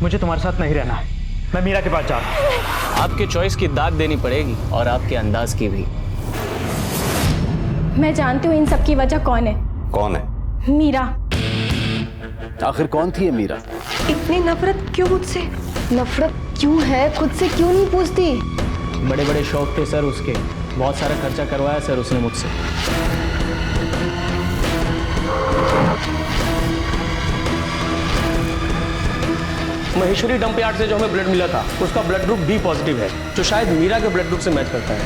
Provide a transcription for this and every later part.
मुझे तुम्हारे साथ नहीं रहना है, मैं मीरा के पास जा रहा हूँ। आपके चॉइस की दाद देनी पड़ेगी और आपके अंदाज की भी। मैं जानती हूँ इन सब की वजह कौन है। कौन है? मीरा। आखिर कौन थी ये मीरा? इतनी नफरत क्यों मुझसे? नफरत क्यों है? खुद से क्यों नहीं पूछती? बड़े बड़े शौक थे सर उसके, बहुत सारा खर्चा करवाया सर उसने मुझसे। महेश्वरी डंप यार्ड से जो हमें ब्लड मिला था उसका ब्लड ग्रुप बी पॉजिटिव है, जो शायद मीरा के ब्लड ग्रुप से मैच करता है।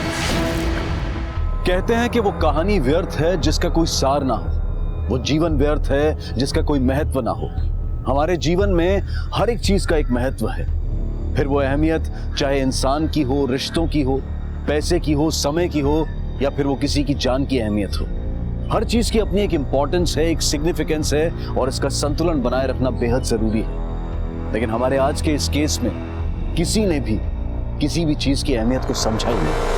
कहते हैं कि वो कहानी व्यर्थ है जिसका कोई सार ना हो, वो जीवन व्यर्थ है जिसका कोई महत्व ना हो। हमारे जीवन में हर एक चीज का एक महत्व है, फिर वो अहमियत चाहे इंसान की हो, रिश्तों की हो, पैसे की हो, समय की हो, या फिर वो किसी की जान की अहमियत हो। हर चीज की अपनी एक इंपॉर्टेंस है, एक सिग्निफिकेंस है, और इसका संतुलन बनाए रखना बेहद जरूरी है। लेकिन हमारे आज के इस केस में किसी ने भी किसी भी चीज की अहमियत को समझा ही नहीं।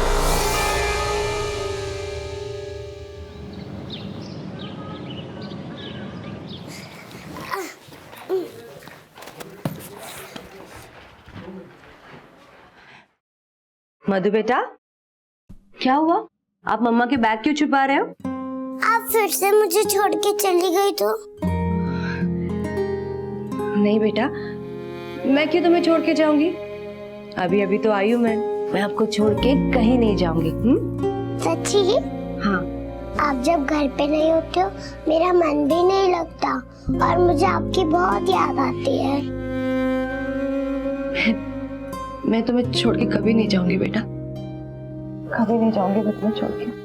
मधु बेटा, क्या हुआ? आप मम्मा के बैग क्यों छुपा रहे हो? आप फिर से मुझे छोड़ के चली गई तो? नहीं बेटा, मैं क्यों तुम्हें छोड़ के जाऊंगी? अभी अभी तो आई हूँ मैं आपको छोड़ के कहीं नहीं जाऊंगी। सच्ची? हाँ। आप जब घर पे नहीं होते हो मेरा मन भी नहीं लगता और मुझे आपकी बहुत याद आती है। मैं तुम्हें छोड़ के कभी नहीं जाऊंगी बेटा, कभी नहीं जाऊंगी मैं तुम्हें छोड़ के।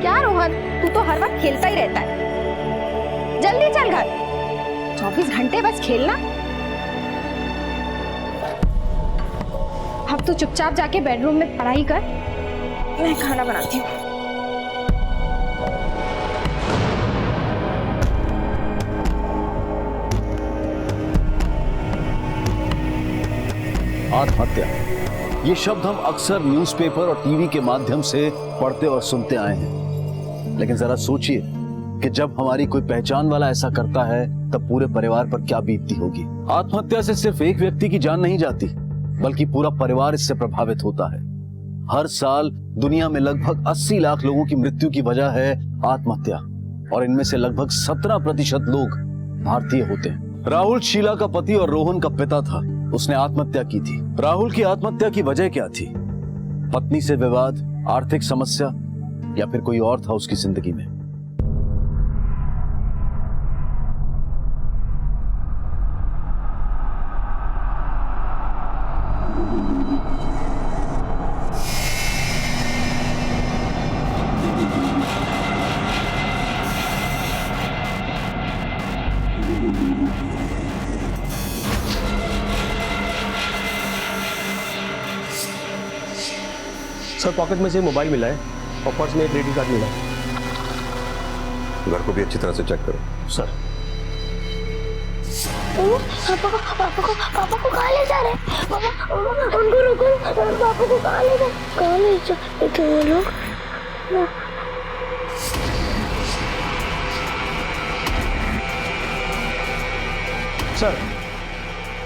क्या रोहन, तू तो हर वक्त खेलता ही रहता है। जल्दी चल घर, 24 घंटे बस खेलना। अब तू चुपचाप जाके बेडरूम में पढ़ाई कर, मैं खाना बनाती हूँ। आत्महत्या, ये शब्द हम अक्सर न्यूज़पेपर और टीवी के माध्यम से पढ़ते और सुनते आए हैं, लेकिन जरा सोचिए कि जब हमारी कोई पहचान वाला ऐसा करता है तब पूरे परिवार पर क्या बीतती होगी। आत्महत्या से सिर्फ एक व्यक्ति की जान नहीं जाती, बल्कि पूरा परिवार इससे प्रभावित होता है। हर साल दुनिया में लगभग 80 लाख लोगों की मृत्यु की वजह है आत्महत्या, और इनमें से लगभग 17% लोग भारतीय होते हैं। राहुल शीला का पति और रोहन का पिता था, उसने आत्महत्या की थी। राहुल की आत्महत्या की वजह क्या थी? पत्नी से विवाद, आर्थिक समस्या, या फिर कोई और था उसकी जिंदगी में? सर पॉकेट में से मोबाइल मिला है और पर्स में एक क्रेडिट कार्ड मिला है। घर को भी अच्छी तरह से चेक करो। सर पापा को कहाँ ले जा रहे हैं? पापा उनको रोको, पापा को कहाँ ले जा? कहाँ ले जा वो लोग?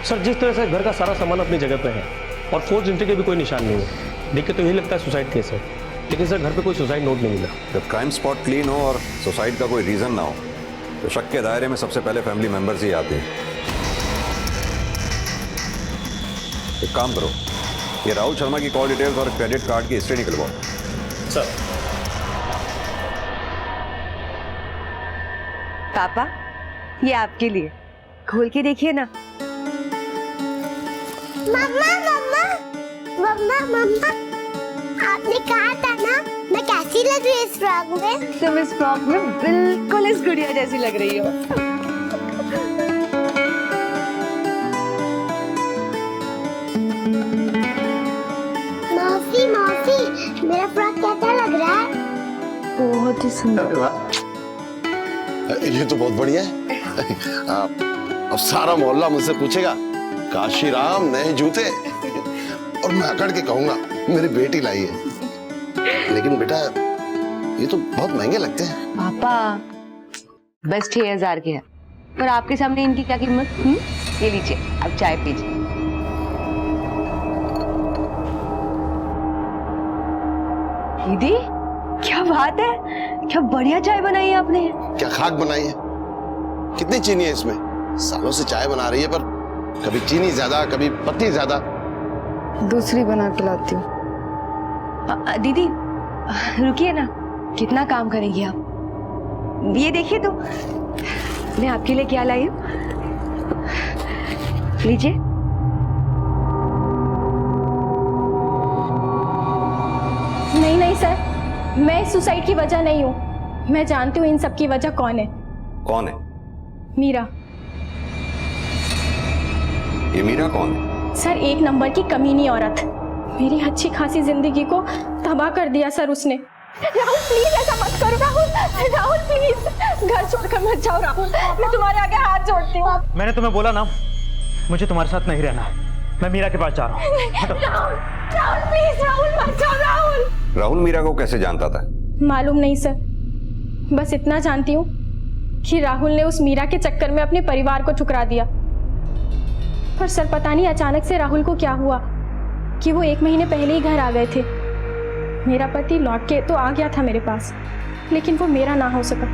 सर जिस तरह से घर का सारा सामान अपनी जगह पे है और फोर्स एंट्री के भी कोई निशान नहीं है, देख के तो यही लगता है सुसाइड केस है, लेकिन सर घर पे कोई सुसाइड नोट नहीं मिला। जब क्राइम स्पॉट क्लीन हो और सुसाइड का कोई रीजन ना हो तो शक के दायरे में सबसे पहले फैमिली मेंबर्स ही आते हैं। एक काम करो, ये राहुल शर्मा की कॉल डिटेल्स और क्रेडिट कार्ड की हिस्ट्री निकलवाओ। सर पापा, ये आपके लिए, खोल के देखिए ना। मम्मा मम्मा मम्मा मम्मा, आपने कहा था ना मैं कैसी लग रही हूँ इस फ्रॉक में? तुम इस फ्रॉक में बिल्कुल इस गुड़िया जैसी लग रही हो। मौसी मौसी, मेरा फ्रॉक कैसा लग रहा है? बहुत ही सुंदर। ये तो बहुत बढ़िया है। अब सारा मोहल्ला मुझसे पूछेगा काशीराम नए जूते, और मैं अकड़ के कहूंगा मेरी बेटी लाई है। लेकिन बेटा ये तो बहुत महंगे लगते हैं। पापा बस 6,000 के है, पर आपके सामने इनकी क्या कीमत? ये लीजिए, अब चाय पीजिए। दीदी क्या बात है, क्या बढ़िया चाय बनाई है आपने। क्या खाक बनाई है? कितनी चीनी है इसमें? सालों से चाय बना रही है, पर कभी चीनी ज्यादा, कभी पत्ती ज्यादा। दूसरी बना के लाती हूँ। दीदी रुकिए ना, कितना काम करेंगी आप। ये देखिए तो मैं आपके लिए क्या लाई हूँ, लीजिए। नहीं नहीं सर, मैं इस सुसाइड की वजह नहीं हूँ। मैं जानती हूँ इन सब की वजह कौन है। कौन है? मीरा। ये मीरा कौन है? सर एक नंबर की कमीनी औरत, मेरी अच्छी खासी जिंदगी को तबाह कर दिया सर उसने। राहुल प्लीज ऐसा मत करो। राहुल राहुल प्लीज घर छोड़कर मत जाओ। राहुल मैं तुम्हारे आगे हाथ जोड़ती हूँ। मैंने तुम्हें बोला ना, मुझे तुम्हारे साथ नहीं रहना। मैं मीरा के पास जा रहा हूँ। राहुल राहुल प्लीज, राहुल मत जाओ। राहुल राहुल मीरा को कैसे जानता था? मालूम नहीं सर, बस इतना जानती हूँ कि राहुल ने उस मीरा के चक्कर में अपने परिवार को ठुकरा दिया। पर सर पता नहीं अचानक से राहुल को क्या हुआ कि वो 1 महीने पहले ही घर आ गए थे। मेरा पति लौट के तो आ गया था मेरे पास, लेकिन वो मेरा ना हो सका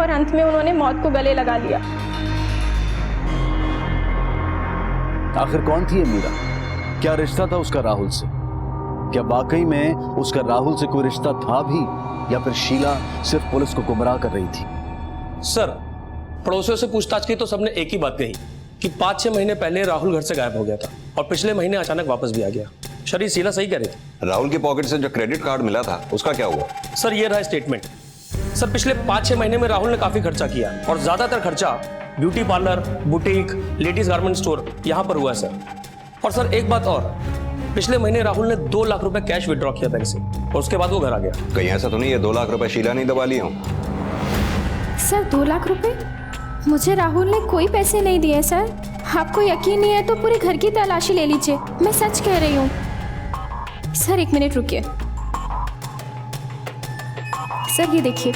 और अंत में उन्होंने मौत को गले लगा लिया। आखिर कौन थी ये मीरा? क्या रिश्ता था उसका राहुल से? क्या वाकई में उसका राहुल से कोई रिश्ता था भी, या फिर शीला सिर्फ पुलिस को गुमराह कर रही थी? सर पड़ोसियों से पूछताछ की तो सबने एक ही बात कही कि 5-6 महीने पहले राहुल घर से गायब हो गया था और पिछले महीने अचानक वापस भी आ गया। शरीर शीला सही कह रही थी। राहुल की पॉकेट से जो क्रेडिट कार्ड मिला था उसका क्या हुआ? सर ये रहा स्टेटमेंट। सर पिछले 5-6 महीने में राहुल ने काफी खर्चा किया और ज्यादातर खर्चा beauty parlour, boutique, ladies garment store यहाँ पर हुआ है सर। और सर एक बात और, पिछले महीने राहुल ने 2 लाख रुपए कैश विड्रॉ किया बैंक से और उसके बाद वो घर आ गया। कहीं ऐसा तो नहीं है 2 लाख रुपए शीला नहीं दबा लिए हों? सर 2 लाख रुपए? मुझे राहुल ने कोई पैसे नहीं दिए सर। आपको यकीन नहीं है तो पूरे घर की तलाशी ले लीजिए, मैं सच कह रही हूँ। सर 1 मिनट रुकिए। सर ये देखिए,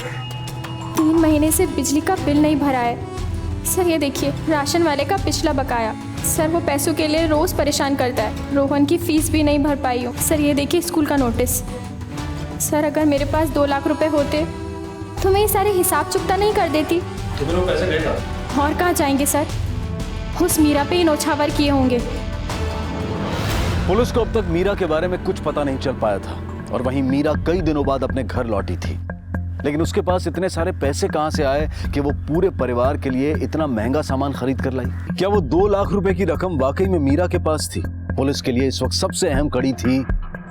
3 महीने से बिजली का बिल नहीं भरा है। सर ये देखिए, राशन वाले का पिछला बकाया। सर वो पैसों के लिए रोज परेशान करता है। रोहन की फीस भी नहीं भर पाई हूँ। सर ये देखिए स्कूल का नोटिस। सर अगर मेरे पास 2 लाख रुपए होते तो मैं ये सारे हिसाब चुकता नहीं कर देती। तो फिर वो पैसे गए था? और कहाँ जाएंगे सर? उस मीरा पे ही नौछावर किए होंगे। पुलिस को अब तक मीरा के बारे में कुछ पता नहीं चल पाया था, और वहीं मीरा कई दिनों बाद अपने घर लौटी थी। लेकिन उसके पास इतने सारे पैसे कहां से आए कि वो पूरे परिवार के लिए इतना महंगा सामान खरीद कर लाई? क्या वो 2 लाख रुपए की रकम वाकई में मीरा के पास थी? पुलिस के लिए इस वक्त सबसे अहम कड़ी थी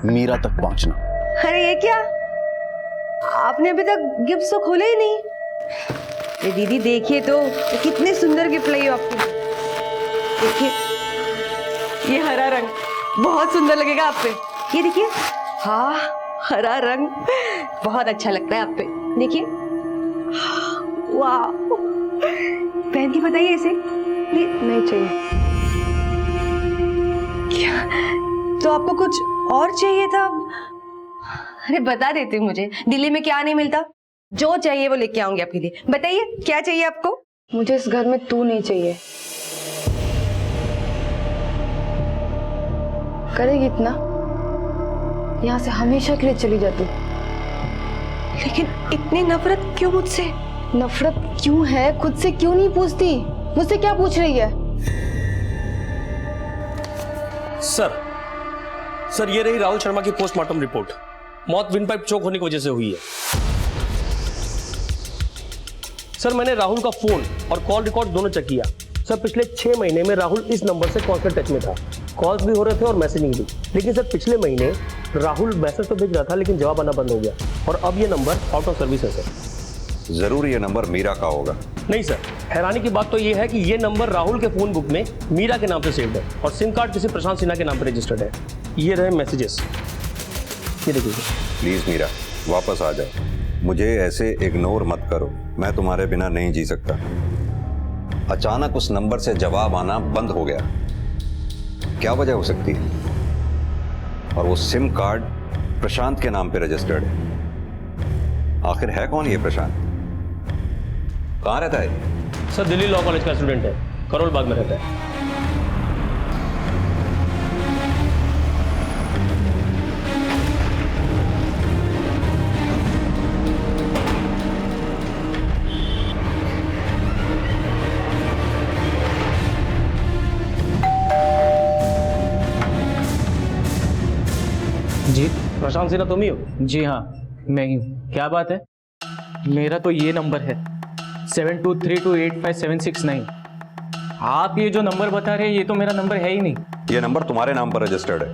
मीरा तक पहुंचना। अरे ये क्या, आपने अभी तक गिफ्ट तो खोले ही नहीं। ये दीदी देखिए तो, ये कितने सुंदर गिफ्ट लाई हो आपको। देखिए ये हरा रंग बहुत सुंदर लगेगा आप पे। ये देखिए, हाँ हरा रंग बहुत अच्छा लगता है आप पे। देखिए, वाह, पहन के बताइए इसे। नहीं चाहिए क्या? तो आपको कुछ और चाहिए था? अरे बता देते मुझे, दिल्ली में क्या नहीं मिलता, जो चाहिए वो लेके आऊंगी आपके लिए। बताइए क्या चाहिए आपको? मुझे इस घर में तू नहीं चाहिए। करेगी इतना? यहाँ से हमेशा के लिए चली जाती। लेकिन इतनी नफरत क्यों मुझसे? नफरत क्यों है? खुद से क्यों नहीं पूछती? मुझसे क्या पूछ रही है? सर ये रही राहुल शर्मा की पोस्टमार्टम रिपोर्ट। मौत विंड पाइप चोक होने की वजह से हुई है। सर मैंने राहुल का फोन और कॉल रिकॉर्ड दोनों चेक किया। सर पिछले 6 महीने में राहुल इस नंबर से कांस्टेंट टच में था। कॉल्स भी हो रहे थे और मैसेजिंग भी। लेकिन सर पिछले महीने राहुल मैसेज तो भेज रहा था लेकिन जवाब आना बंद हो गया और अब ये नंबर आउट ऑफ सर्विस है सर। जरूर ये नंबर मीरा का होगा। नहीं सर, हैरानी की बात तो ये है कि ये नंबर राहुल के फोन बुक में मीरा के नाम से सेव्ड है और सिम कार्ड किसी प्रशांत सिन्हा के नाम पर रजिस्टर्ड है। ये रहे मैसेजेस, ये देखिए। प्लीज मीरा वापस आ जाओ, मुझे ऐसे इग्नोर मत करो, मैं तुम्हारे बिना नहीं जी सकता। अचानक उस नंबर से जवाब आना बंद हो गया, क्या वजह हो सकती है? और वो सिम कार्ड प्रशांत के नाम पे रजिस्टर्ड है। आखिर है कौन ये प्रशांत? कहाँ रहता है? सर दिल्ली लॉ कॉलेज का स्टूडेंट है, करोल बाग में रहता है। जी प्रशांत सिन्हा तुम ही हो? जी हाँ, मैं ही हूँ। क्या बात है? मेरा तो ये नंबर है 7232857769। आप ये जो नंबर बता रहे हैं ये तो मेरा नंबर है ही नहीं। ये नंबर तुम्हारे नाम पर रजिस्टर्ड है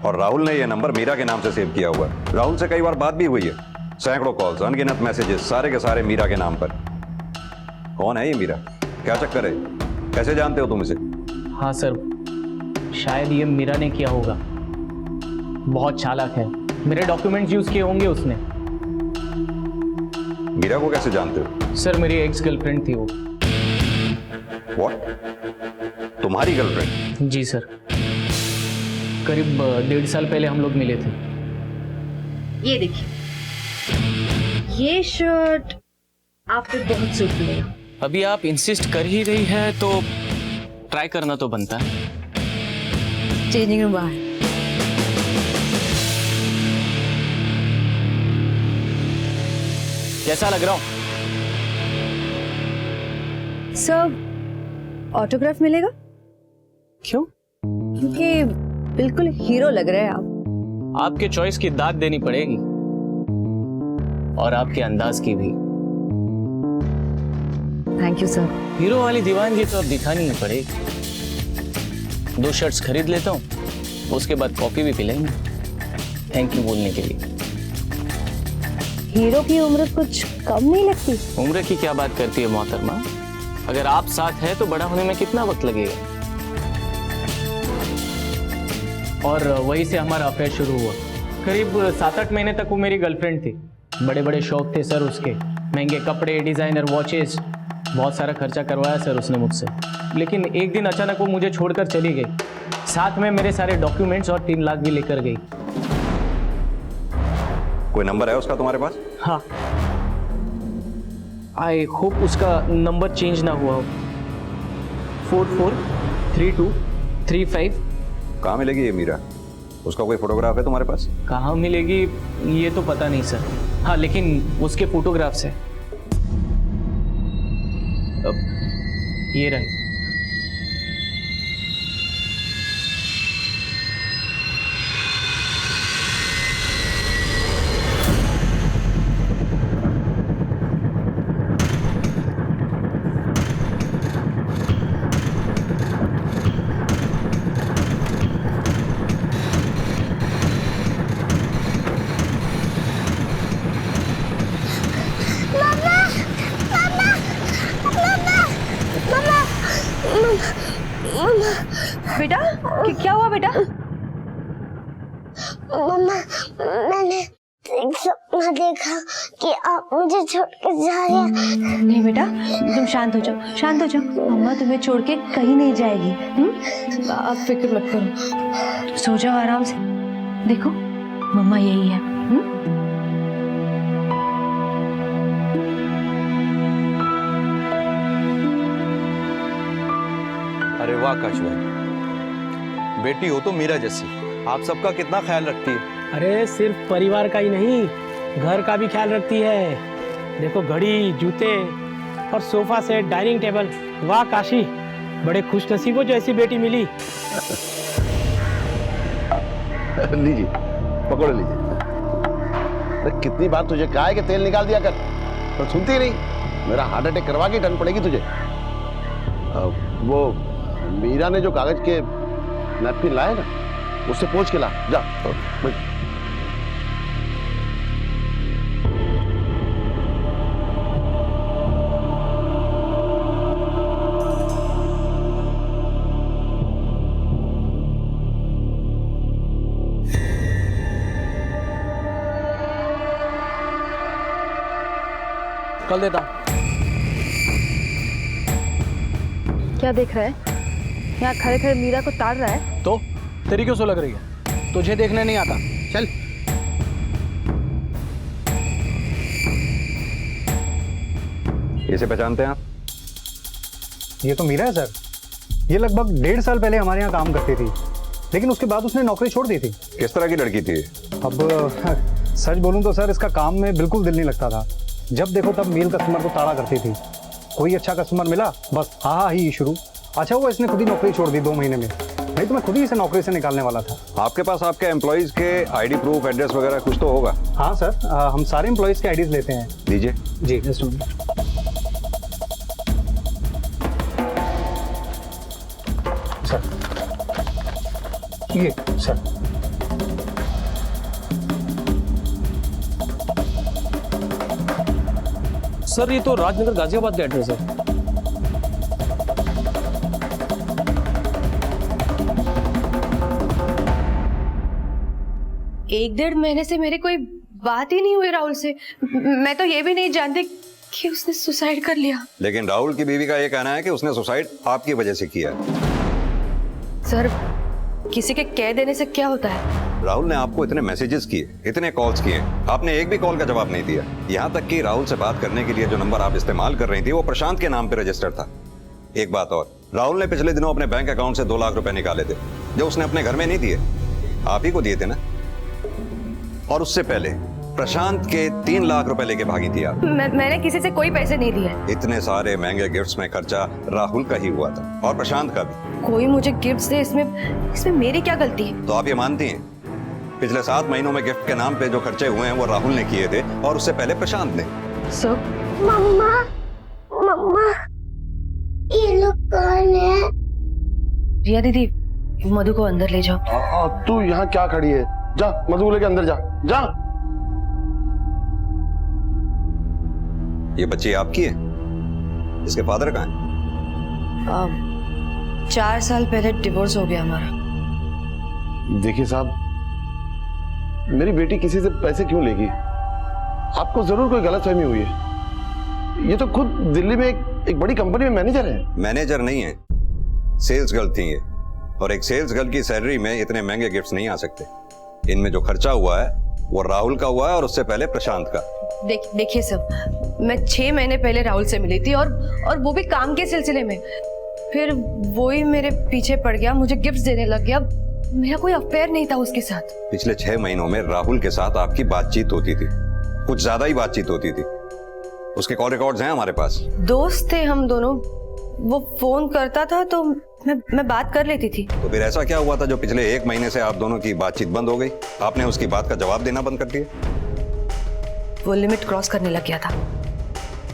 और राहुल ने ये नंबर मीरा के नाम से सेव किया हुआ है। राहुल से कई बार बात भी हुई है, सैकड़ों कॉल्स, अनगिनत मैसेजेस, सारे के सारे मीरा के नाम पर। कौन है ये मीरा? क्या चक्कर है? कैसे जानते हो तुम इसे? हाँ सर, शायद ये मीरा ने किया होगा। बहुत चालाक है, मेरे डॉक्यूमेंट्स यूज किए होंगे उसने। मीरा को कैसे जानते हो? सर मेरी एक्स गर्लफ्रेंड थी वो। व्हाट? तुम्हारी गर्लफ्रेंड? जी सर, करीब 1.5 साल पहले हम लोग मिले थे। ये देखिए, ये शर्ट आप पे बहुत सूट करेगा। अभी आप इंसिस्ट कर ही रही है तो ट्राई करना तो बनता है। चेंजिंग रूम बाहर। कैसा लग रहा हूँ? सर, ऑटोग्राफ मिलेगा? क्यों? क्योंकि बिल्कुल हीरो लग रहे हैं आप। आपके चॉइस की दाद देनी पड़ेगी और आपके अंदाज की भी। Thank you sir. हीरो वाली दीवानगी तो अब दिखानी ही पड़ेगी। 2 शर्ट्स खरीद लेता हूँ, उसके बाद कॉफी भी पिलाएंगे थैंक यू बोलने के लिए। हीरो की उम्र कुछ कम नहीं लगती? उम्र की क्या बात करती है मोहतरमा? अगर आप साथ है तो बड़ा होने में कितना वक्त लगेगा? और वहीं से हमारा अफेयर शुरू हुआ। करीब 7-8 महीने तक वो मेरी गर्लफ्रेंड थी। बड़े बड़े शौक थे सर उसके, महंगे कपड़े, डिजाइनर वॉचेस, बहुत सारा खर्चा करवाया सर उसने मुझसे। लेकिन एक दिन अचानक वो मुझे छोड़कर चली गई, साथ में मेरे सारे डॉक्यूमेंट्स और 3 लाख भी लेकर गई। कोई नंबर है उसका तुम्हारे पास? हाँ, आई होप उसका नंबर चेंज ना हुआ हो। 443235। कहाँ मिलेगी ये मीरा? उसका कोई फोटोग्राफ है तुम्हारे पास? कहाँ मिलेगी ये तो पता नहीं सर। हाँ, लेकिन उसके फोटोग्राफ्स है। ये रहे। बेटा, क्या हुआ बेटा? मम्मा, मैंने एक सपना देखा कि आप मुझे छोड़ के जा रहे हैं। नहीं बेटा, तुम शांत हो जाओ, शांत हो जाओ। मम्मा तुम्हें छोड़ के कहीं नहीं जाएगी। आप फिक्र मत करो, सो जाओ आराम से। देखो मम्मा यही है। अरे वाह काश भाई, बेटी हो तो मीरा जैसी, आप सबका कितना ख्याल रखती है। अरे सिर्फ परिवार का ही नहीं, घर का भी ख्याल रखती है। देखो घड़ी, जूते और सोफा सेट, डाइनिंग टेबल। वाह काशी, बड़े खुश नसीब हो जो ऐसी बेटी मिली। लीजिए, पकड़ो लीजिए। अरे कितनी बार तुझे कहा है कि तेल निकाल दिया कर, तो सुनती नहीं। मेरा हार्ट अटैक करवा के टन पड़ेगी तुझे। वो मीरा ने जो कागज के नैपकिन लाए ना, उससे पोंछ के ला जा। कल देता हूँ। क्या देख रहा है? यहाँ खड़े खड़े मीरा को ताड़ रहा है। तो तेरी क्यों सो लग रही है? तुझे देखने नहीं आता? चल। इसे पहचानते हैं आप? ये तो मीरा है सर। ये लगभग 1.5 साल पहले हमारे यहाँ काम करती थी, लेकिन उसके बाद उसने नौकरी छोड़ दी थी। किस तरह की लड़की थी? अब सच बोलूं तो सर, इसका काम में बिल्कुल दिल नहीं लगता था। जब देखो तब मेल कस्टमर को ताड़ा करती थी। कोई अच्छा कस्टमर मिला बस हा ही शुरू। अच्छा हुआ इसने खुद ही नौकरी छोड़ दी 2 महीने में, नहीं तो मैं खुद ही इसे नौकरी से निकालने वाला था। आपके पास आपके एम्प्लॉइज के आईडी प्रूफ, एड्रेस वगैरह कुछ तो होगा? हाँ सर, हम सारे एम्प्लॉइज के आईडीज लेते हैं। दीजिए। जी जस्ट सर, ये सर। सर ये तो राजनगर गाजियाबाद का एड्रेस है। एक 1.5 महीने से मेरी कोई बात ही नहीं हुई राहुल से। मैं तो ये भी नहीं जानती कि उसने सुसाइड कर लिया। लेकिन राहुल की बीवी का ये कहना है कि उसने सुसाइड आपकी वजह से किया। सर, किसी के कह देने से क्या होता है? राहुल ने आपको इतने मैसेजेस किए, इतने कॉल्स किए, आपने एक भी कॉल का जवाब नहीं दिया। यहाँ तक कि राहुल से बात करने के लिए जो नंबर आप इस्तेमाल कर रही थी वो प्रशांत के नाम पे रजिस्टर्ड था। एक बात और, राहुल ने पिछले दिनों अपने बैंक अकाउंट से 2 लाख रुपए निकाले थे, जो उसने अपने घर में नहीं दिए, आप ही को दिए थे ना। और उससे पहले प्रशांत के 3 लाख रुपए लेके भागी थी आप। मैंने किसी से कोई पैसे नहीं दिए। इतने सारे महंगे गिफ्ट्स में खर्चा राहुल का ही हुआ था और प्रशांत का भी। कोई मुझे गिफ्ट्स दे, इसमें मेरी क्या गलती है? तो आप ये मानती हैं पिछले 7 महीनों में गिफ्ट के नाम पे जो खर्चे हुए हैं वो राहुल ने किए थे और उससे पहले प्रशांत ने। सर, मम्मा मम्मा ये लोग कौन है? रिया दीदी, मधु को अंदर ले जाओ। तू यहाँ क्या खड़ी है? जा मधु को लेके अंदर जा। जा। ये बच्ची आपकी है? इसके फादर कहाँ हैं? 4 साल पहले डिवोर्स हो गया हमारा। देखिए साहब, मेरी बेटी किसी से पैसे क्यों लेगी? आपको जरूर कोई गलतफहमी हुई है। ये तो खुद दिल्ली में एक बड़ी कंपनी में मैनेजर है। मैनेजर नहीं है, सेल्स गर्ल थी ये। और एक सेल्स गर्ल की सैलरी में इतने महंगे गिफ्ट्स नहीं आ सकते। इनमें जो खर्चा हुआ है वो राहुल का हुआ है और उससे पहले प्रशांत का। देखिए सब, मैं 6 महीने पहले राहुल से मिली थी और वो भी काम के सिलसिले में। फिर वो ही मेरे पीछे पड़ गया, मुझे गिफ्ट्स देने लग गया। मेरा कोई अफेयर नहीं था उसके साथ। पिछले 6 महीनों में राहुल के साथ आपकी बातचीत होती थी, कुछ ज्यादा ही बातचीत होती थी। उसके कॉल रिकॉर्ड्स हैं हमारे पास। दोस्त थे हम दोनों, वो फोन करता था तो मैं बात कर लेती थी। तो फिर ऐसा क्या हुआ था जो पिछले 1 महीने से आप दोनों की बातचीत बंद हो गई? आपने उसकी बात का जवाब देना बंद कर दिया? वो लिमिट क्रॉस करने लग गया था,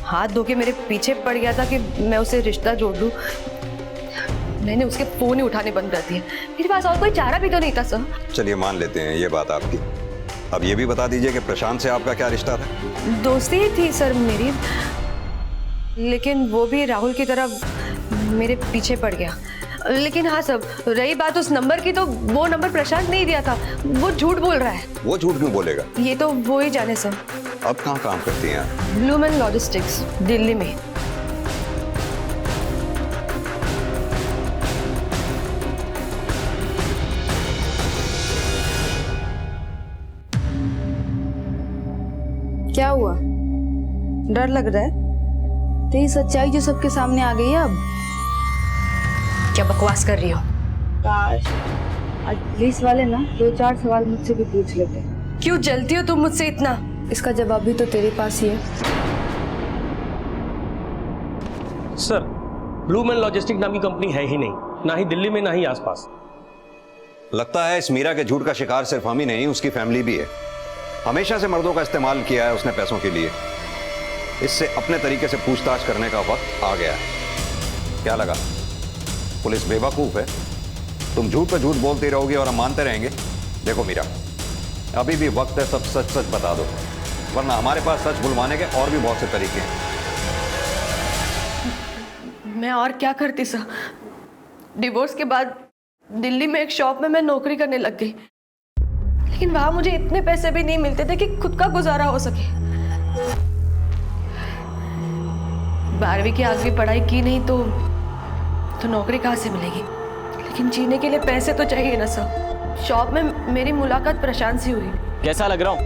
हाथ धो के मेरे पीछे पड़ गया था कि मैं उसे रिश्ता जोड़ दूं। मैंने उसके फोन ही उठाने बंद कर दिए। मेरे पास और कोई चारा भी तो नहीं था सर। चलिए मान लेते हैं ये बात आपकी। अब ये भी बता दीजिए कि प्रशांत से आपका क्या रिश्ता था? दोस्ती ही थी सर मेरी, लेकिन वो भी राहुल की तरह मेरे पीछे पड़ गया। लेकिन हाँ सब, रही बात उस नंबर की, तो वो नंबर प्रशांत नहीं दिया था, वो झूठ बोल रहा है। वो झूठ क्यों बोलेगा? ये तो वो ही जाने सर। अब कहाँ काम करती हैं आप? ब्लू मैन लॉजिस्टिक्स, दिल्ली में। क्या हुआ? डर लग रहा है? तेरी सच्चाई जो सबके सामने आ गई है अब। क्या बकवास कर रही हो? काश आज पुलिस वाले ना 2-4 सवाल मुझसे भी पूछ लेते। क्यों जलती हो तुम मुझसे इतना? इसका जवाब भी तो तेरे पास ही है। सर, ब्लू मैन लॉजिस्टिक नाम की कंपनी है ही नहीं, ना ही दिल्ली में ना ही आसपास। लगता है इस मीरा के झूठ का शिकार सिर्फ हम ही नहीं, उसकी फैमिली भी है। हमेशा से मर्दों का इस्तेमाल किया है उसने पैसों के लिए। इससे अपने तरीके से पूछताछ करने का वक्त आ गया है। क्या लगा पुलिस बेवकूफ है? तुम झूठ पे झूठ बोलती रहोगी और हम मानते रहेंगे? देखो मीरा, अभी भी वक्त है, सब सच सच बता दो, वरना हमारे पास सच बुलवाने के और भी बहुत से तरीके हैं। मैं और क्या करती सर? डिवोर्स के बाद दिल्ली में एक शॉप में मैं नौकरी करने लग गई, लेकिन वहां मुझे इतने पैसे भी नहीं मिलते थे कि खुद का गुजारा हो सके। 12वीं की आगे पढ़ाई की नहीं तो नौकरी कहाँ से मिलेगी? लेकिन जीने के लिए पैसे तो चाहिए ना सर। शॉप में मेरी मुलाकात प्रशांत से हुई। कैसा लग रहा हूँ?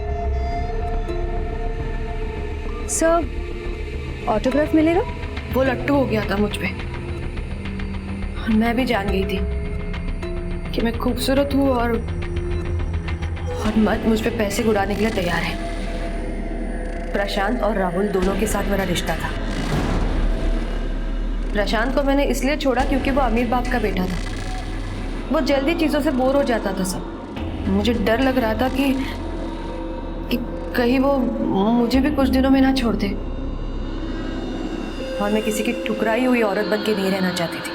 सर, ऑटोग्राफ मिलेगा? वो लट्टू हो गया था मुझ पे और मैं भी जान गई थी कि मैं खूबसूरत हूँ और मत मुझ पे पैसे उड़ाने के लिए तैयार है। प्रशांत और राहुल दोनों के साथ मेरा रिश्ता था। प्रशांत को मैंने इसलिए छोड़ा क्योंकि वो अमीर बाप का बेटा था। वो जल्दी चीज़ों से बोर हो जाता था सब। मुझे डर लग रहा था कि कहीं वो मुझे भी कुछ दिनों में ना छोड़ दे। और मैं किसी की ठुकराई हुई औरत बन के नहीं रहना चाहती थी।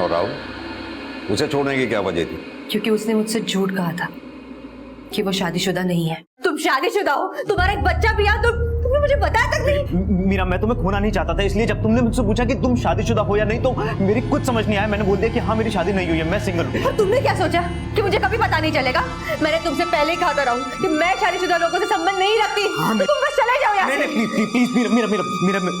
और राहुल, उसे छोड़ने की क्या वजह थी? क्योंकि उसने मुझसे झूठ कहा था कि वो शादीशुदा नहीं है। तुम शादीशुदा हो, तुम्हारा एक बच्चा भी है, तुमने मुझे बताया तक नहीं। मीरा, मैं तुम्हें खोना नहीं चाहता था, इसलिए जब तुमने मुझसे पूछा कि तुम शादीशुदा हो या नहीं तो मेरी कुछ समझ नहीं आया। मैंने बोल दिया कि हाँ मेरी शादी नहीं हुई है, मैं सिंगल हूँ। और तुमने क्या सोचा कि मुझे कभी पता नहीं चलेगा? मैंने तुमसे पहले ही कहा था राहुल कि मैं शादीशुदा लोगों से संबंध नहीं रखती। हाँ, तो तुम बस चले जाओ यहाँ से। प्लीज मीरा,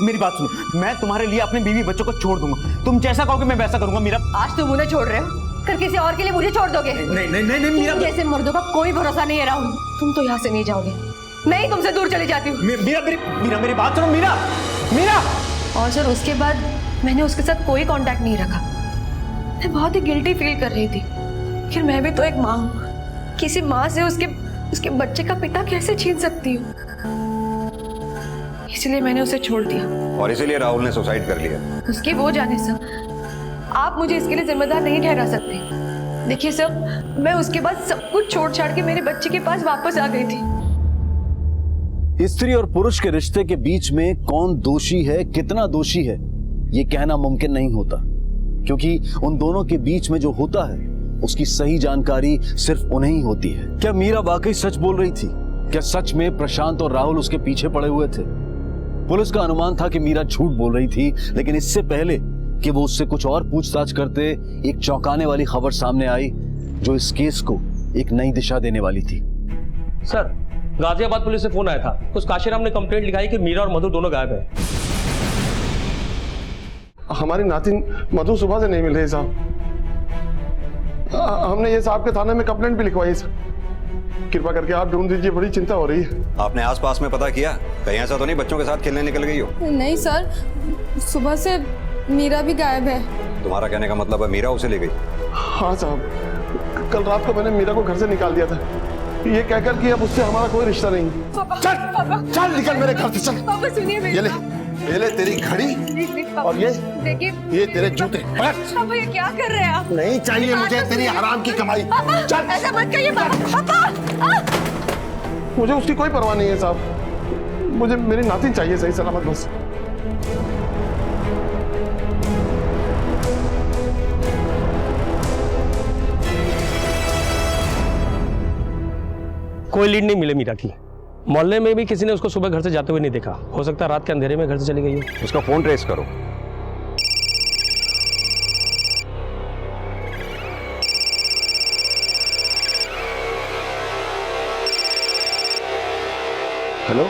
मेरी बात सुनो। मैं तुम्हारे लिए अपने बीवी बच्चों को छोड़ दूंगा। तुम जैसा कहोगे मैं वैसा करूंगा। मीरा, आज तुम उन्हें छोड़ रहे हो, कल किसी और के लिए मुझे छोड़ दोगे। नहीं मीरा, जैसे मर्दों का कोई भरोसा नहीं है राहुल। तुम तो यहाँ से नहीं जाओगे, मैं ही तुमसे दूर चली जाती हूँ। मीरा मेरी बात सुनो। मीरा। और सर उसके बाद मैंने उसके साथ कोई कांटेक्ट नहीं रखा। मैं बहुत ही गिल्टी फील कर रही थी। फिर मैं भी तो एक माँ हूँ, किसी माँ से उसके बच्चे का पिता कैसे छीन सकती हूँ? इसलिए मैंने उसे छोड़ दिया। और इसीलिए राहुल ने सुसाइड कर लिया। उसकी वो जाने सर, आप मुझे इसके लिए जिम्मेदार नहीं ठहरा सकते। देखिए सर, मैं उसके बाद सब कुछ छोड़ छाड़ के मेरे बच्चे के पास वापस आ गई थी। स्त्री और पुरुष के रिश्ते के बीच में कौन दोषी है, कितना दोषी है, ये कहना मुमकिन नहीं होता, क्योंकि उन दोनों के बीच में जो होता है उसकी सही जानकारी सिर्फ उन्हें ही होती है। क्या मीरा वाकई सच बोल रही थी? क्या सच में प्रशांत और राहुल उसके पीछे पड़े हुए थे? पुलिस का अनुमान था कि मीरा झूठ बोल रही थी, लेकिन इससे पहले कि वो उससे कुछ और पूछताछ करते, एक चौंकाने वाली खबर सामने आई जो इस केस को एक नई दिशा देने वाली थी। सर, गाजियाबाद पुलिस से फोन आया था। उस काशीराम ने कंप्लेंट लिखाई कि मीरा और मधु दोनों गायब है। हमारी नातिन मधु सुबह से नहीं मिल रही साहब। हमने ये साहब के थाने में कंप्लेंट भी लिखवाई सर। कृपा करके आप ढूंढ दीजिए, बड़ी चिंता हो रही है। आपने आसपास में पता किया? कहीं ऐसा तो नहीं बच्चों के साथ खेलने निकल गई हो? नहीं सर, सुबह से मीरा भी गायब है। तुम्हारा कहने का मतलब है मीरा उसे ले गई? हाँ साहब, कल रात को मैंने मीरा को घर से निकाल दिया था, ये कहकर कि अब उससे हमारा कोई रिश्ता नहीं। चल चल निकल मेरे घर से, चल। पापा सुनिए मेरी ये ले तेरी घड़ी और ये तेरे जूते। पापा ये क्या कर रहे हैं आप? नहीं चाहिए मुझे तेरी हराम की कमाई। चल ऐसा मत कहिए पापा। मुझे उसकी कोई परवाह नहीं है साहब, मुझे मेरी नातिन चाहिए सही सलामत बस। कोई लीड नहीं मिले मीरा की। मोहल्ले में भी किसी ने उसको सुबह घर से जाते हुए नहीं देखा। हो सकता है रात के अंधेरे में घर से चली गई हो। उसका फोन ट्रेस करो। हेलो,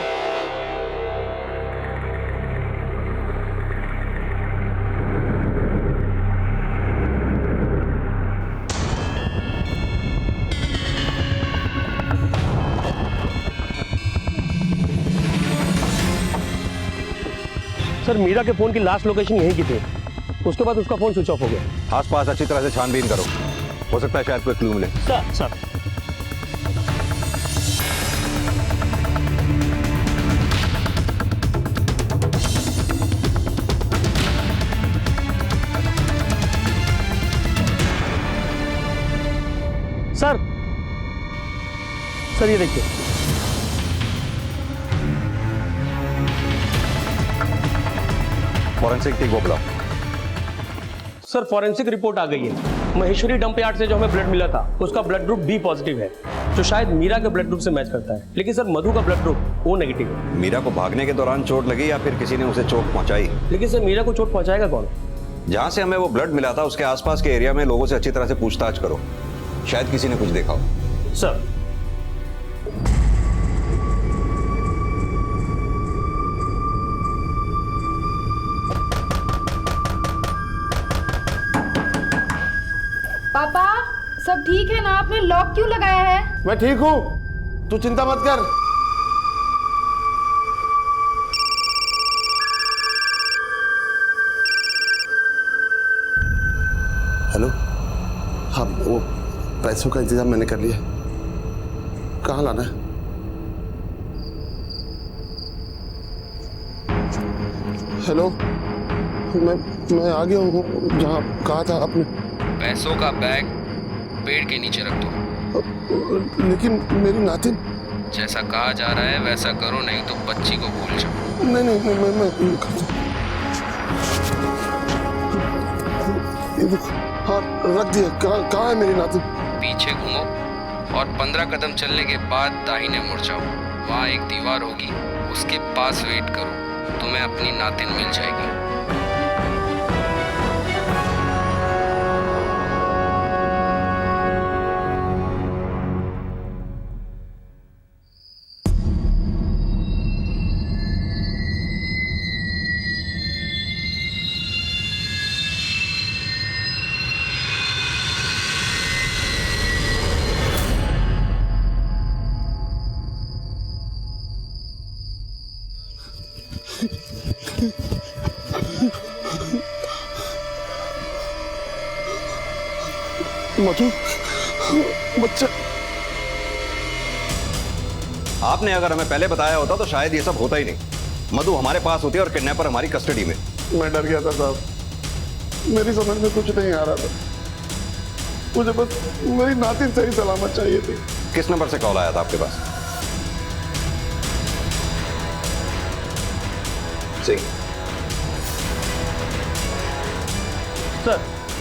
सर, मीरा के फोन की लास्ट लोकेशन यहीं की थी। उसके बाद उसका फोन स्विच ऑफ हो गया। आसपास अच्छी तरह से छानबीन करो, हो सकता है शायद कोई क्लू मिले। सर सर सर ये देखिए। फॉरेंसिक टीम को बुलाओ। सर, फॉरेंसिक रिपोर्ट आ गई है। महेश्वरी डंप यार्ड से जो हमें ब्लड मिला था उसका ब्लड ग्रुप बी पॉजिटिव है, जो शायद मीरा के ब्लड ग्रुप से मैच करता है। लेकिन सर, मधु का ब्लड ग्रुप ओ नेगेटिव है। मीरा को भागने के दौरान चोट लगी या फिर किसी ने उसे चोट पहुंचाई? लेकिन सर, मीरा को चोट पहुंचाएगा कौन? जहां से हमें वो ब्लड मिला था उसके आसपास के एरिया में लोगों से अच्छी तरह से पूछताछ करो, शायद किसी ने कुछ देखा हो। सर, पापा सब ठीक है ना? आपने लॉक क्यों लगाया है? मैं ठीक हूँ, तू चिंता मत कर। हेलो, हाँ वो पैसों का इंतजाम मैंने कर लिया। कहाँ लाना है? हेलो, मैं आ गया हूँ जहाँ कहा था आपने। पैसों का बैग पेड़ के नीचे रख दो। लेकिन मेरी नातिन। जैसा कहा जा रहा है वैसा करो, नहीं तो बच्ची को भूल जाओ। नहीं मैं करता। ये देखो, हाँ रख दिया। कहाँ है मेरी नातिन? पीछे घूमो और 15 कदम चलने के बाद दाहिने मुड़ जाओ। वहाँ एक दीवार होगी, उसके पास वेट करो, तुम्हें अपनी नातिन मिल जाएगी। मधु, बच्चा। आपने अगर हमें पहले बताया होता तो शायद ये सब होता ही नहीं। मधु हमारे पास होती और किडनैपर हमारी कस्टडी में। मैं डर गया था साहब, मेरी समझ में कुछ नहीं आ रहा था। मुझे बस मेरी नातिन सही सलामत चाहिए थी। किस नंबर से कॉल आया था आपके पास? सिंह सर,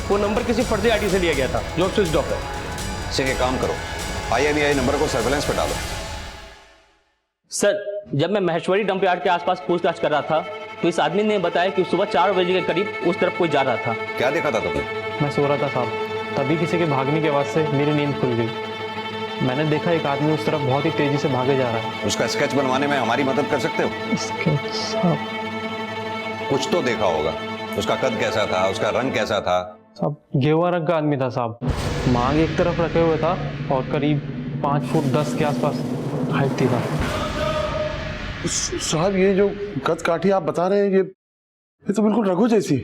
वो नंबर किसी फर्जी आईडी से लिया गया था जो स्विच ऑफ है। सिंह एक काम करो, IMEI नंबर को सर्वेलेंस पे डालो। सर, जब मैं महेश्वरी डंप यार्ड के आसपास पूछताछ कर रहा था तो इस आदमी ने बताया कि सुबह 4 बजे के करीब उस तरफ कोई जा रहा था। क्या देखा था तुमने? मैं सो रहा था साहब, तभी किसी के भागने की आवाज़ से मेरी नींद खुल गई। मैंने देखा एक आदमी उस तरफ बहुत ही तेजी से भागे जा रहा है। उसका स्केच बनवाने में हमारी मदद कर सकते हो? स्केच साहब? कुछ तो देखा होगा। उसका कद कैसा था, उसका रंग कैसा था? साहब गेरुआ रंग का आदमी था साहब, मांग एक तरफ रखे हुए था और करीब 5 फुट 10 के आसपास हाइट थी। साहब ये जो कद काठी आप बता रहे हैं ये तो बिल्कुल रघु जैसी।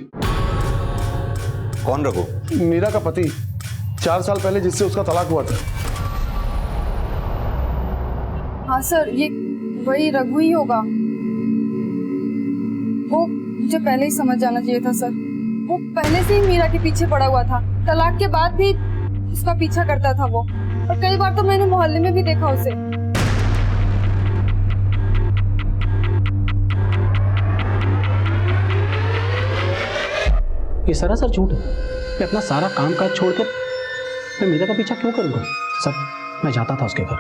कौन रघु? मीरा का पति, 4 साल पहले जिससे उसका तलाक हुआ था। हाँ सर, ये वही रघु ही होगा। वो मुझे पहले ही समझ जाना चाहिए था सर। वो पहले से ही मीरा के पीछे पड़ा हुआ था, तलाक के बाद भी उसका पीछा करता था वो, और कई बार तो मैंने मोहल्ले में भी देखा उसे। ये सरासर झूठ है। मैं अपना सारा काम काज छोड़कर मैं मीरा का पीछा क्यों करूँगा? सर, मैं जाता था उसके घर,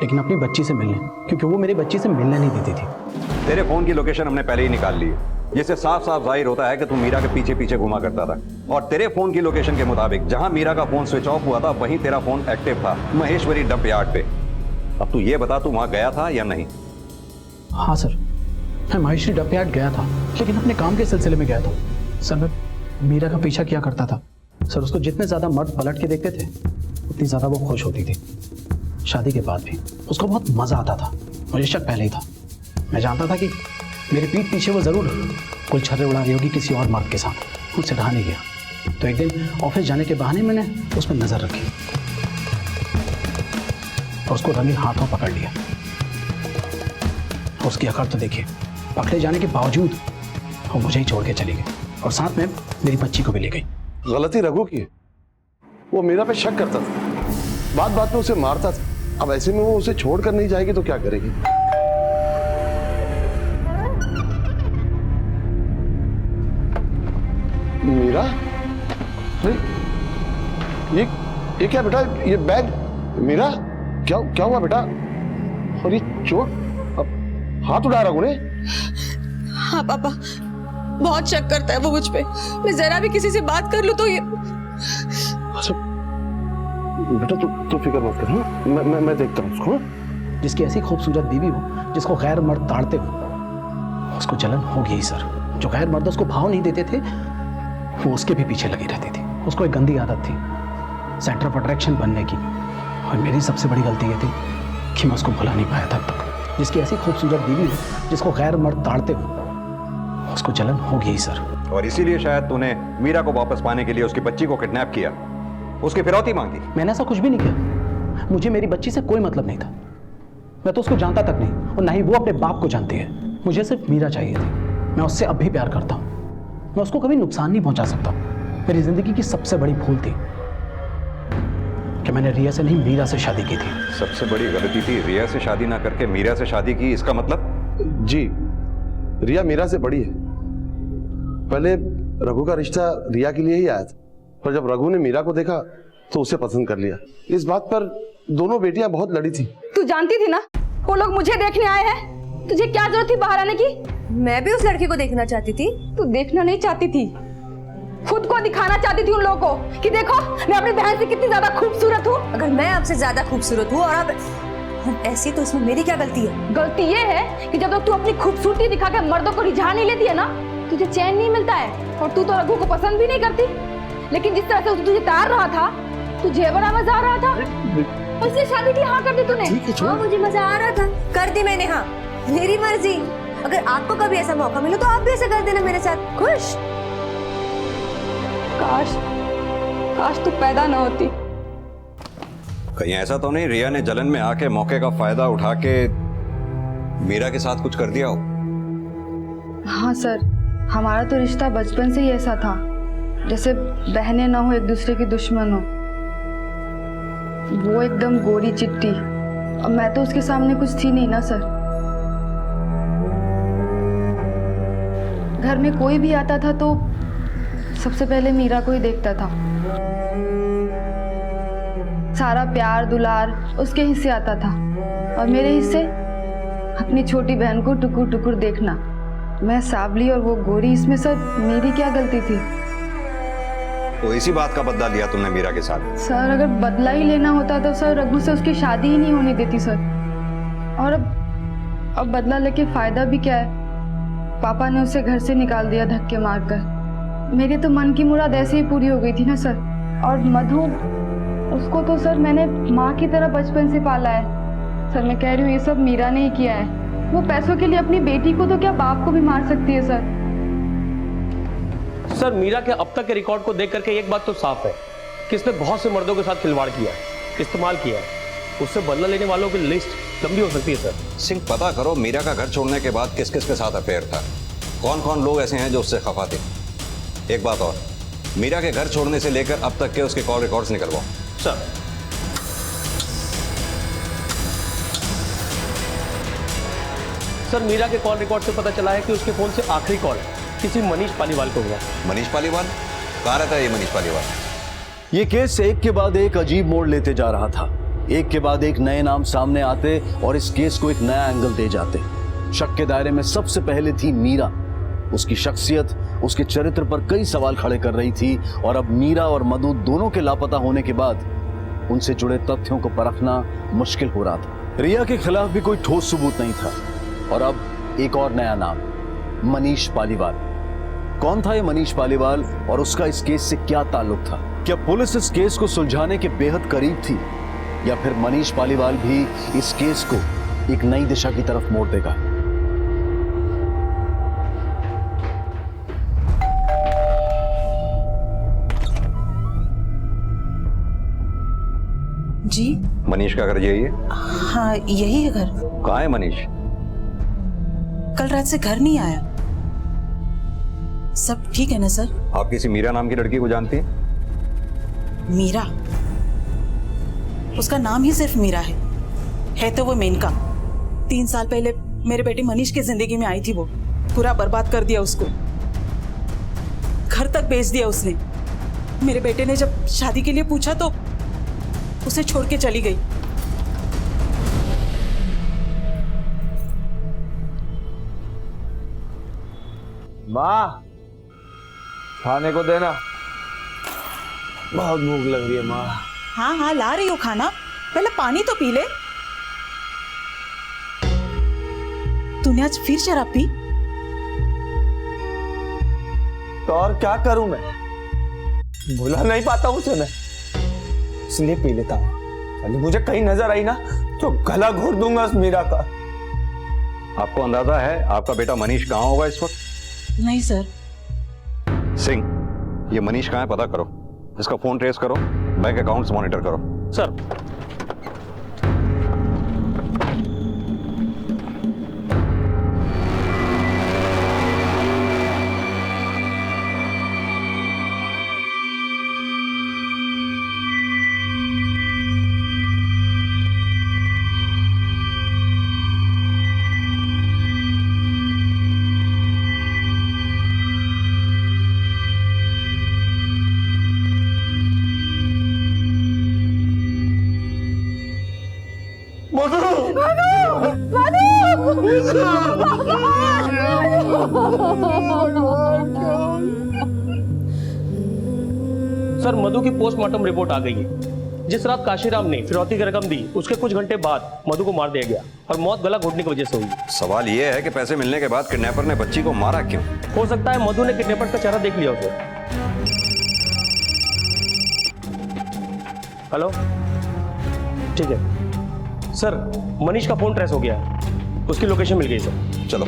लेकिन अपनी बच्ची से मिलने, क्योंकि वो मेरी बच्ची से मिलने नहीं देती थी। तेरे फोन की लोकेशन हमने पहले ही निकाल ली है, जिससे साफ साफ जाहिर होता है कि तू मीरा के पीछे पीछे घुमा करता था। और तेरे फोन की लोकेशन के मुताबिक जहां मीरा का फोन स्विच ऑफ हुआ था वहीं तेरा फोन एक्टिव था, महेश्वरी डंप यार्ड पे। अब तू ये बता, तू वहां गया था या नहीं? हाँ सर, मैं महेश्वरी डंप यार्ड गया था, लेकिन अपने काम के सिलसिले में गया था। सर, मैं मीरा का पीछा किया करता था। सर, उसको जितने ज्यादा मर्द पलट के देखते थे उतनी ज्यादा वो खुश होती थी। शादी के बाद भी उसको बहुत मजा आता था। मुझे शक पहले ही था। मैं जानता था कि मेरी पीठ पीछे वो जरूर कुल छर्रे उड़ा रही होगी किसी और मर्द के साथ। मुझसे रहा नहीं गया, तो एक दिन ऑफिस जाने के बहाने मैंने उस पर नजर रखी और उसको रंगे हाथों पकड़ लिया। उसकी अकड़ तो देखिए, पकड़े जाने के बावजूद वो मुझे ही छोड़ के चली गई और साथ में मेरी बच्ची को भी ले गई। गलती रघु की है, वो मीरा पे शक करता था, बात बात में उसे मारता था। अब ऐसे में वो उसे छोड़कर नहीं जाएगी तो क्या करेगी? मीरा? नहीं, ये क्या बेटा? ये बैग? मीरा, क्या हुआ बेटा? और ये चोट? अब हाथ उड़ा रघु ने? हाँ पापा, बहुत शक करता है वो मुझ पे। मैं जरा भी किसी से बात कर लूं तो ये। अच्छा बेटा, तू फिक्र मत कर। हाँ, मैं देखता हूँ उसको। जिसकी ऐसी खूबसूरत बीवी हो जिसको गैर मर्द ताड़ते हो, उसको जलन होगी ही सर। जो गैर मर्द उसको भाव नहीं देते थे वो उसके भी पीछे लगी रहती थी। उसको एक गंदी आदत थी सेंटर ऑफ अट्रैक्शन बनने की, और मेरी सबसे बड़ी गलती ये थी कि मैं उसको भुला नहीं पाया था अब तक। जिसकी ऐसी खूबसूरत बीवी हो जिसको गैर मर्द ताड़ते हो, उसको जलन होगी ही सर। और इसीलिए शायद तूने मीरा को वापस पाने के लिए उसकी बच्ची को किडनैप किया, उसकी फिरौती मांगी। मैंने ऐसा कुछ भी नहीं किया। मुझे मेरी बच्ची से कोई मतलब नहीं था। मैं तो उसको जानता तक नहीं और ना ही वो अपने बाप को जानती है। मुझे सिर्फ मीरा चाहिए थी। मैं उससे अब भी प्यार करता हूँ। मैं उसको कभी नुकसान नहीं पहुंचा सकता। मेरी जिंदगी की सबसे बड़ी भूल थी कि मैंने रिया से नहीं मीरा से शादी की थी। सबसे बड़ी गलती थी रिया से शादी ना करके मीरा से शादी की। इसका मतलब? जी, रिया मीरा से बड़ी है। पहले रघु का रिश्ता रिया के लिए ही आया था, पर जब रघु ने मीरा को देखा तो उसे पसंद कर लिया। इस बात पर दोनों बेटियां बहुत लड़ी थी। तू जानती थी ना वो लोग मुझे देखने आए हैं। तुझे क्या जरूरत थी बाहर आने की? मैं भी उस लड़के को देखना चाहती थी। तू देखना नहीं चाहती थी, खुद को दिखाना चाहती थी उन लोगों को कि देखो मैं अपनी बहन से कितनी ज्यादा खूबसूरत हूँ। अगर मैं आपसे ज्यादा खूबसूरत हूँ और अब ऐसी, तो इसमें मेरी क्या गलती है? गलती ये है कि जब तक तू अपनी खूबसूरती दिखाकर मर्दों को रिझा नहीं लेती है ना, तुझे चैन नहीं मिलता है। और तू तो रघु को पसंद भी नहीं करती, लेकिन जिस तरह से तुझे तार रहा था, तुझे बड़ा मजा आ रहा था, उससे शादी की हाँ कर दी तूने। हाँ, मुझे मजा आ रहा था, कर दी मैंने हाँ। मेरी मर्जी। अगर आपको कभी ऐसा मौका मिले तो आप भी ऐसा कर देना मेरे साथ। खुश? काश तू पैदा न होती। कहीं ऐसा तो नहीं रिया ने जलन में आके मौके का फायदा उठा के मीरा के साथ कुछ कर दिया हो? हाँ सर, हमारा तो रिश्ता बचपन से ही ऐसा था, जैसे बहनें ना हो एक दूसरे की दुश्मन हो। वो एकदम गोरी चिट्टी और मैं तो उसके सामने कुछ थी नहीं ना सर। घर में कोई भी आता था तो सबसे पहले मीरा को ही देखता था। सारा प्यार दुलार उसके हिस्से आता था और मेरे हिस्से अपनी छोटी बहन को टुकुर टुकुर देखना। मैं सावली और वो गोरी, इसमें सब मेरी क्या गलती थी? तो इसी बात का बदला लिया तुमने मीरा के साथ? सर अगर बदला ही लेना होता तो सर रघु से उसकी शादी ही नहीं होने देती सर। और अब बदला लेके फायदा भी क्या है? पापा ने उसे घर से निकाल दिया धक्के मारकर। मेरी तो मन की मुराद ऐसे ही पूरी हो गई थी ना सर। और मधु, उसको तो सर मैंने माँ की तरह बचपन से पाला है। सर मैं कह रही हूँ ये सब मीरा ने ही किया है। वो पैसों के लिए अपनी बेटी को तो क्या बाप को भी मार सकती है सर। सर मीरा के अब तक के रिकॉर्ड को देख करके एक बात तो साफ है कि इसने बहुत से मर्दों के साथ खिलवाड़ किया है, इस्तेमाल किया है। उससे बदला लेने वालों की लिस्ट लंबी हो सकती है सर। सिंह, पता करो मीरा का घर छोड़ने के बाद किस किस के साथ अफेयर था, कौन कौन लोग ऐसे हैं जो उससे खफा थे। एक बात और, मीरा के घर छोड़ने से लेकर अब तक के उसके कॉल रिकॉर्ड्स निकलवाओ। सर सर मीरा के कॉल रिकॉर्ड से पता चला है कि उसके फोन से आखिरी कॉल किसी मनीष पालीवाल को हुआ। मनीष पालीवाल? कहाँ रहता है ये मनीष पालीवाल? ये केस एक के बाद एक अजीब मोड़ लेते जा रहा था। एक के बाद एक नए नाम सामने आते और इस केस को एक नया एंगल दे जाते। शक के दायरे में सबसे पहले थी मीरा। उसकी शख्सियत, उसके चरित्र पर कई सवाल खड़े कर रही थी और अब मीरा और मधु दोनों के लापता होने के बाद उनसे जुड़े तथ्यों को परखना मुश्किल हो रहा था। रिया के खिलाफ भी कोई ठोस सबूत नहीं था और अब एक और नया नाम, मनीष पालीवाल। कौन था ये मनीष पालीवाल और उसका इस केस से क्या ताल्लुक था? क्या पुलिस इस केस को सुलझाने के बेहद करीब थी या फिर मनीष पालीवाल भी इस केस को एक नई दिशा की तरफ मोड़ देगा? जी मनीष का घर यही है? हाँ यही है घर। कहाँ है मनीष? कल रात से घर नहीं आया। सब ठीक है ना सर? आप किसी मीरा नाम की लड़की को जानती हैं? मीरा? उसका नाम ही सिर्फ मीरा है तो वो मेनका। 3 साल पहले मेरे बेटे मनीष की जिंदगी में आई थी। वो पूरा बर्बाद कर दिया उसको, घर तक बेच दिया उसने। मेरे बेटे ने जब शादी के लिए पूछा तो उसे छोड़ के चली गई। माँ, खाने को देना, बहुत भूख लग रही है माँ। हाँ हाँ ला रही हो खाना, पहले पानी तो पी ले। तूने आज फिर शराब पी? तो और क्या करूं मैं, भुला नहीं पाता हूँ उसे मैं, इसलिए पी लेता हूँ। अभी मुझे कहीं नजर आई ना तो गला घोट दूंगा उस मीरा का। आपको अंदाजा है आपका बेटा मनीष कहाँ होगा इस वक्त? नहीं सर। सिंह, ये मनीष कहाँ है पता करो, इसका फोन ट्रेस करो, बैंक अकाउंट्स मॉनिटर करो। सर। सर, मधु की पोस्टमार्टम रिपोर्ट आ गई है। जिस रात काशीराम ने फिरौती की रकम दी, उसके कुछ घंटे बाद मधु को मार दिया गया और मौत गला घोटने की वजह से हुई। सवाल यह है कि पैसे मिलने के बाद किडनैपर ने बच्ची को मारा क्यों? हो सकता है मधु ने किडनैपर का चेहरा देख लिया उसे। हेलो, ठीक है सर, मनीष का फोन ट्रेस हो गया है, उसकी लोकेशन मिल गई सर। चलो।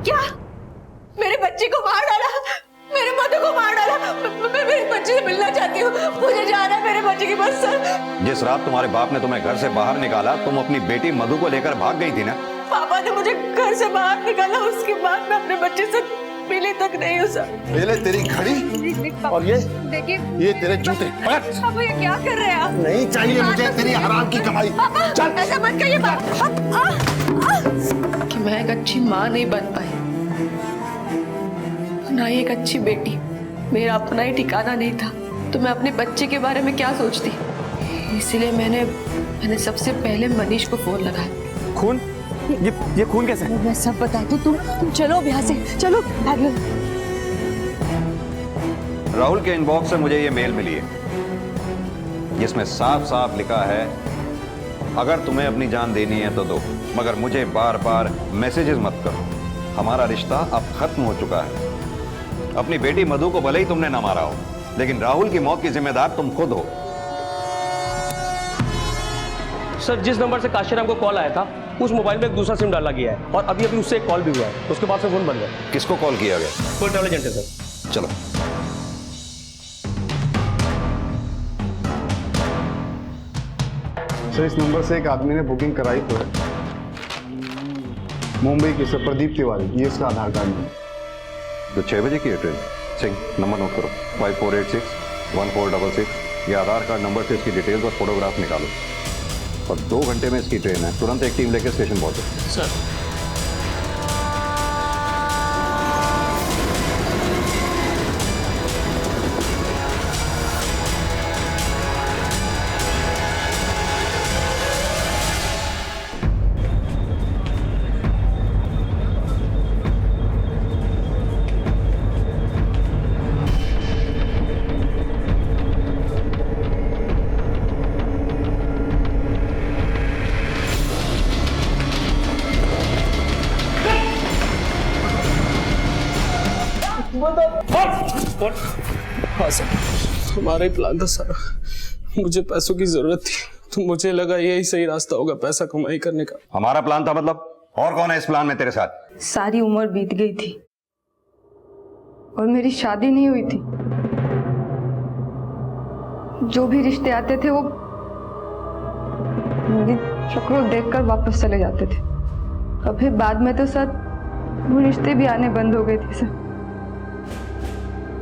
क्या? मेरे बच्चे को मार डाला, मेरे मधु को मार डाला। मैं मेरे बच्चे से मिलना चाहती हूँ, मुझे जाना है मेरे बच्चे के पास सर। जिस रात तुम्हारे बाप ने तुम्हें घर से बाहर निकाला, तुम अपनी बेटी मधु को लेकर भाग गई थी ना? पापा ने मुझे घर से बाहर निकाला, उसके बाद मैं अपने बच्चे से मिली तक नहीं हूँ सर। पहले तेरी घड़ी और ये देखिए, ये तेरे जूते। पापा ये क्या कर रहे हैं आप? नहीं चाहिए मुझे तेरी हराम की कमाई। चल, ऐसा मत कहिए कि मैं एक अच्छी माँ नहीं बन पाई, ना ही एक अच्छी बेटी। मेरा अपना ही ठिकाना नहीं था तो मैं अपने बच्चे के बारे में क्या सोचती। इसलिए मैंने सबसे पहले मनीष को फोन लगाया। खून? ये खून कैसे? मैं सब बताती हूँ, तुम चलो अब यहाँ से, चलो भाग लो। राहुल के इनबॉक्स से मुझे ये मेल मिली है जिसमें साफ साफ लिखा है, अगर तुम्हें अपनी जान देनी है तो दो, मगर मुझे बार बार मैसेजेस मत करो। हमारा रिश्ता अब खत्म हो चुका है। अपनी बेटी मधु को भले ही तुमने ना मारा हो, लेकिन राहुल की मौत की जिम्मेदार तुम खुद हो। सर, जिस नंबर से काशीराम को कॉल आया था, उस मोबाइल में एक दूसरा सिम डाला गया है और अभी उससे एक कॉल भी हुआ है। उसके बाद से फोन बंद है। किसको कॉल किया गया? कोई ट्रैवल एजेंट है सर। चलो। सर, इस नंबर से एक आदमी ने बुकिंग कराई तो है, मुंबई की सर, प्रदीप तिवारी। ये इसका आधार कार्ड है। तो 6 बजे की है ट्रेन। सिंह, नंबर नोट करो, 5486-1466। ये आधार कार्ड नंबर से इसकी डिटेल्स और फोटोग्राफ निकालो और 2 घंटे में इसकी ट्रेन है। तुरंत एक टीम लेकर स्टेशन पहुंचो। सर। हाँ सर, हमारा ही प्लान था सारा। मुझे पैसों की जरूरत थी तो मुझे लगा यही सही रास्ता होगा पैसा कमाई करने का। हमारा प्लान था मतलब? और कौन है इस प्लान में तेरे साथ? सारी उम्र बीत गई थी और मेरी शादी नहीं हुई थी। जो भी रिश्ते आते थे वो मेरी शक्ल देखकर वापस चले जाते थे। अभी बाद में तो सर वो रिश्ते भी आने बंद हो गए थे सर,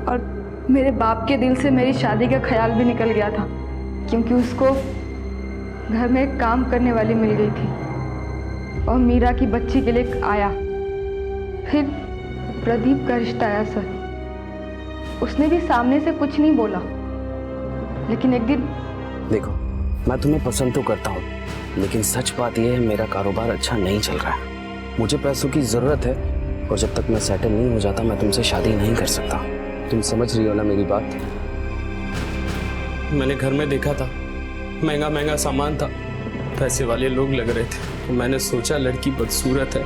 और मेरे बाप के दिल से मेरी शादी का ख्याल भी निकल गया था, क्योंकि उसको घर में एक काम करने वाली मिल गई थी और मीरा की बच्ची के लिए आया। फिर प्रदीप का रिश्ता आया सर। उसने भी सामने से कुछ नहीं बोला, लेकिन एक दिन। देखो, मैं तुम्हें पसंद तो करता हूँ, लेकिन सच बात यह है मेरा कारोबार अच्छा नहीं चल रहा है। मुझे पैसों की जरूरत है और जब तक मैं सेटल नहीं हो जाता मैं तुमसे शादी नहीं कर सकता। तुम समझ रही हो ना मेरी बात? मैंने घर में देखा था, महंगा महंगा सामान था, पैसे वाले लोग लग रहे थे, तो मैंने सोचा लड़की बदसूरत है,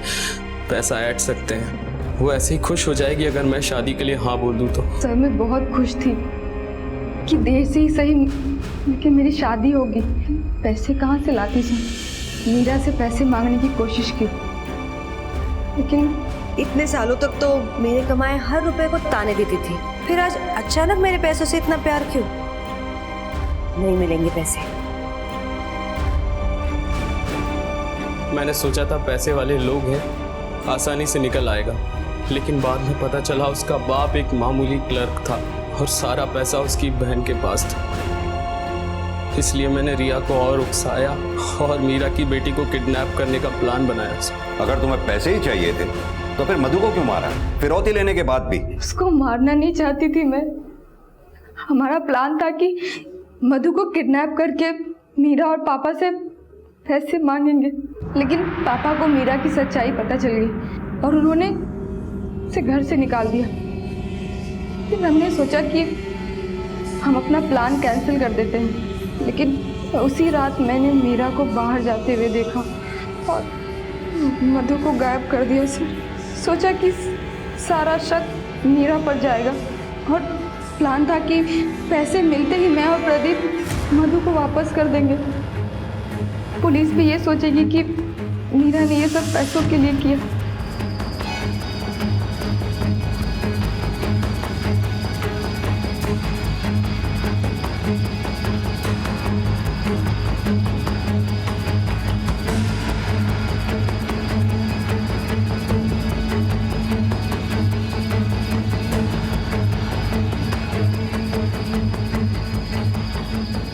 पैसा ऐड सकते हैं, वो ऐसे ही खुश हो जाएगी अगर मैं शादी के लिए हाँ बोल दूँ तो। सर मैं बहुत खुश थी कि देर से ही सही लेकिन मेरी शादी होगी। पैसे कहाँ से लाती थी? मीरा से पैसे मांगने की कोशिश की, लेकिन इतने सालों तक तो मेरे कमाए हर रुपए को ताने देती थी, फिर आज अचानक मेरे पैसों से इतना प्यार क्यों? नहीं मिलेंगे पैसे। मैंने सोचा था पैसे वाले लोग हैं, आसानी से निकल आएगा, लेकिन बाद में पता चला उसका बाप एक मामूली क्लर्क था और सारा पैसा उसकी बहन के पास था। इसलिए मैंने रिया को और उकसाया और मीरा की बेटी को किडनैप करने का प्लान बनाया। अगर तुम्हें पैसे ही चाहिए थे तो फिर मधु को क्यों मारा? फिरौती लेने के बाद भी। उसको मारना नहीं चाहती थी मैं। हमारा प्लान था कि मधु को किडनैप करके मीरा और पापा से पैसे मांगेंगे, लेकिन पापा को मीरा की सच्चाई पता चल गई और उन्होंने उसे घर से निकाल दिया। फिर हमने सोचा कि हम अपना प्लान कैंसिल कर देते हैं, लेकिन उसी रात मैंने मीरा को बाहर जाते हुए देखा और मधु को गायब कर दिया। सोचा कि सारा शक मीरा पर जाएगा और प्लान था कि पैसे मिलते ही मैं और प्रदीप मधु को वापस कर देंगे। पुलिस भी ये सोचेगी कि मीरा ने ये सब पैसों के लिए किया।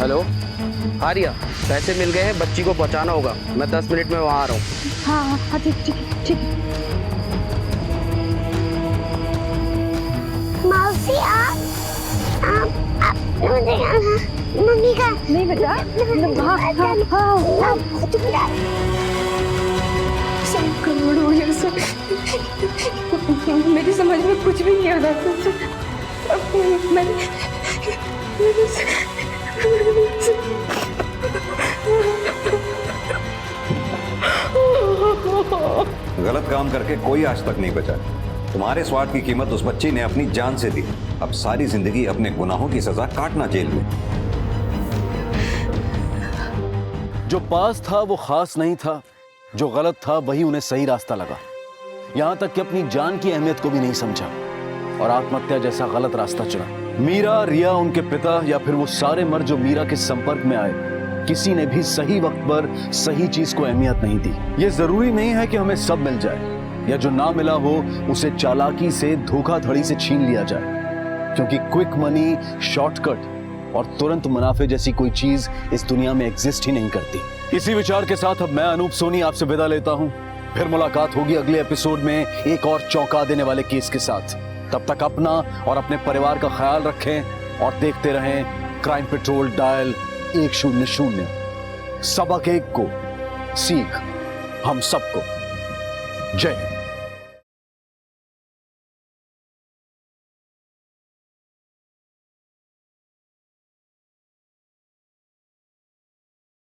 हेलो, हाँ रिया, पैसे मिल गए हैं, बच्ची को पहुंचाना होगा। मैं 10 मिनट में वहां आ रहा हूँ। हाँ हाँ ठीक ठीक ठीक। मौसी आप मुझे मम्मी का नहीं बेटा। हाँ हाँ हाँ सब गड़बड़ हो गया सर। मेरी समझ में कुछ भी नहीं आ रहा था। मैंने गलत काम करके कोई आज तक नहीं बचा। तुम्हारे स्वार्थ की कीमत उस बच्ची ने अपनी जान से दी। अब सारी जिंदगी अपने गुनाहों की सजा काटना जेल में। जो पास था वो खास नहीं था, जो गलत था वही उन्हें सही रास्ता लगा। यहां तक कि अपनी जान की अहमियत को भी नहीं समझा और आत्महत्या जैसा गलत रास्ता चुना। मीरा, रिया, उनके पिता या फिर वो सारे मर्द जो मीरा के संपर्क में आए, किसी ने भी सही वक्त पर सही चीज को अहमियत नहीं दी। ये जरूरी नहीं है कि हमें सब मिल जाए या जो ना मिला हो उसे चालाकी से, धोखाधड़ी से छीन लिया जाए, क्योंकि क्विक मनी, शॉर्टकट और तुरंत मुनाफे जैसी कोई चीज इस दुनिया में एग्जिस्ट ही नहीं करती। इसी विचार के साथ अब मैं अनूप सोनी आपसे विदा लेता हूं। फिर मुलाकात होगी अगले एपिसोड में एक और चौंका देने वाले केस के साथ। तब तक अपना और अपने परिवार का ख्याल रखें और देखते रहें क्राइम पेट्रोल डायल 100। सबक एक को, सीख हम सबको। जय हिंद।